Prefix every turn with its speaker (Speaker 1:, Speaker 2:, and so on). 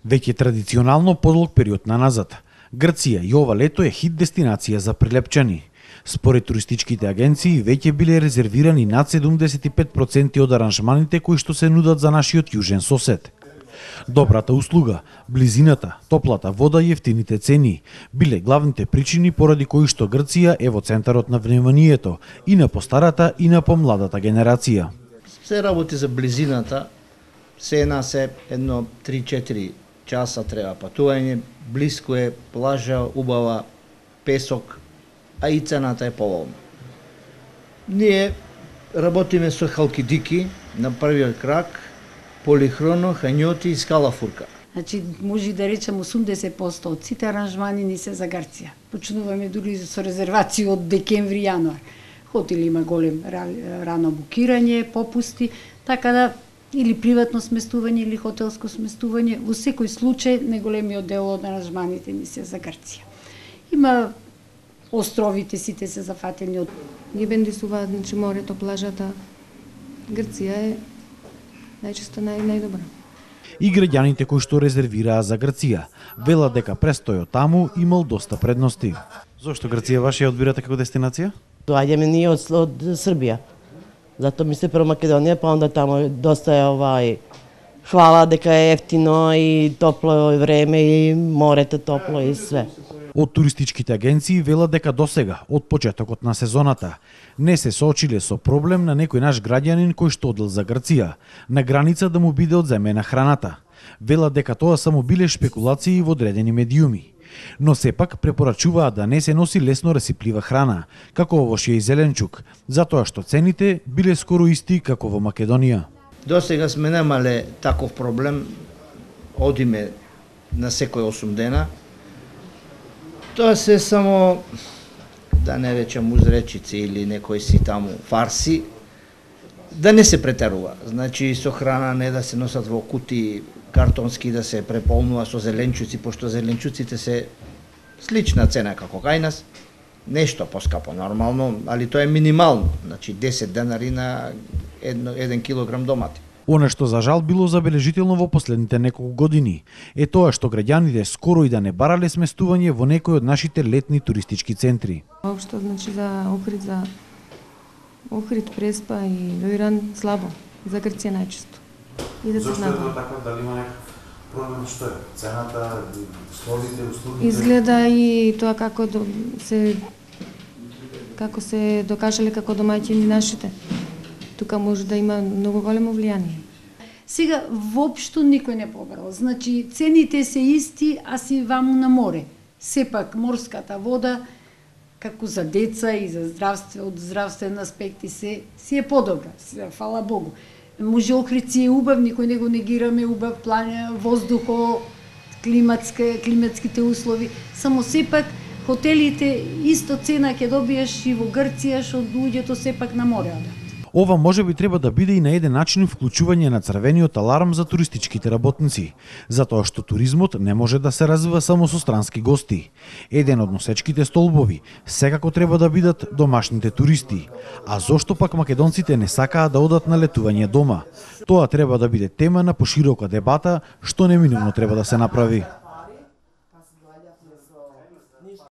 Speaker 1: Веќе традиционално подолг период на назад. Грција и ова лето е хит дестинација за прилепчани. Според туристичките агенции, веќе биле резервирани над 75% од аранжманите кои што се нудат за нашиот јужен сосед. Добрата услуга, близината, топлата вода и ефтините цени биле главните причини поради кои што Грција е во центарот на вниманието и на постарата и на помладата генерација.
Speaker 2: Се работи за близината, се едно 3-4 часа треба патување, блиско е, плажа, убава, песок, а и цената е поволна. Ние работиме со халкидики на првиот крак, полихроно, хањоти и скалафурка.
Speaker 3: Значи, може да речем 80% од сите аранжмани ни се за Грција. Почнуваме дури со резервации од декември, јануар. Хотели има голем рано букирање, попусти, така да или приватно сместување или хотелско сместување, во секој случај најголемиот дел од аранжманите ни се за Грција. Има островите сите се зафатени од
Speaker 4: ги бендисуваат, значи морето, плажата. Грција е најчесто најдобра.
Speaker 1: И граѓаните кои што резервираа за Грција велат дека престојот таму имал доста предности. Зошто Грција ваше ја одбирате како дестинација?
Speaker 5: Доаѓаме ние од Србија. Зато ми се прво Македонија, па онда тамо доста е хвала дека е ефтино и топло е време и морето топло и све.
Speaker 1: Од туристичките агенции велат дека досега, од почетокот на сезоната, не се соочиле со проблем на некој наш граѓанин кој што одел за Грција, на граница да му биде одземена храната. Велат дека тоа само биле шпекулации во одредени медиуми. Но сепак препорачуваат да не се носи лесно расиплива храна, како овошје и зеленчук, затоа што цените биле скоро исти како во Македонија.
Speaker 2: Досега сме немале таков проблем, одиме на секој 8 дена. Тоа се само, да не речем узречици или некои си таму фарси, да не се претерува. Значи со храна не да се носат во кутии картонски, да се преполнува со зеленчуци, пошто зеленчуците се слична цена како кај нас. Нешто поскапо нормално, али тоа е минимално, значи 10 денари на 1 килограм домати.
Speaker 1: Она што за жал било забележително во последните неколку години е тоа што граѓаните скоро и да не барале сместување во некој од нашите летни туристички центри.
Speaker 4: Општо значи за Охрид, Преспа и Лоиран слабо, за Грција најчесто. И да се знае.
Speaker 1: Зошто е тоа така? Дали има некаков проблем, што е? Цената, услугите?
Speaker 4: Изгледа и тоа како се докажале како домаќини нашите. Тука може да има многу големо влијание.
Speaker 3: Сега воопшто никој не побарал. Значи цените се исти, а си ваму на море. Сепак морската вода како за деца и за од здравствен аспект си е подобра. Фала Богу. Може Охрид си е убав, никој не го негираме, убав план, воздухо, климатските услови. Само сепак хотелите исто цена ќе добиеш и во Грција, што луѓето сепак на море одат.
Speaker 1: Ова можеби треба да биде и на еден начин вклучување на црвениот аларм за туристичките работници, затоа што туризмот не може да се развива само со странски гости. Еден од носечките столбови секако треба да бидат домашните туристи. А зошто пак македонците не сакаат да одат на летување дома? Тоа треба да биде тема на поширока дебата, што неминуно треба да се направи.